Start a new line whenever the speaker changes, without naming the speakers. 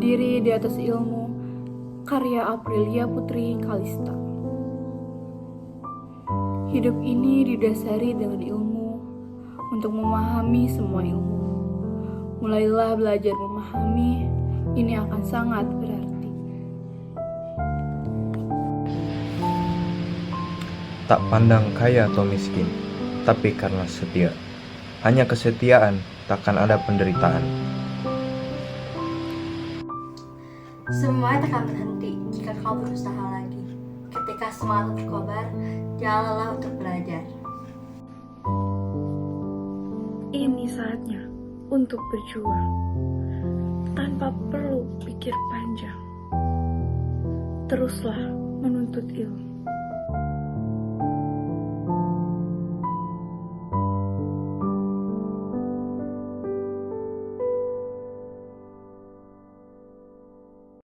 berdiri di atas ilmu, karya Aprilia Putri Kalista. Hidup ini didasari dengan ilmu untuk memahami semua ilmu. Mulailah belajar memahami, ini akan sangat berarti.
Tak pandang kaya atau miskin, tapi karena setia. Hanya kesetiaan, takkan ada penderitaan.
Semua tak akan berhenti jika kau berusaha lagi. Ketika semangat berkobar, jalanlah untuk belajar.
Ini saatnya untuk berjuang, tanpa perlu pikir panjang. Teruslah menuntut ilmu.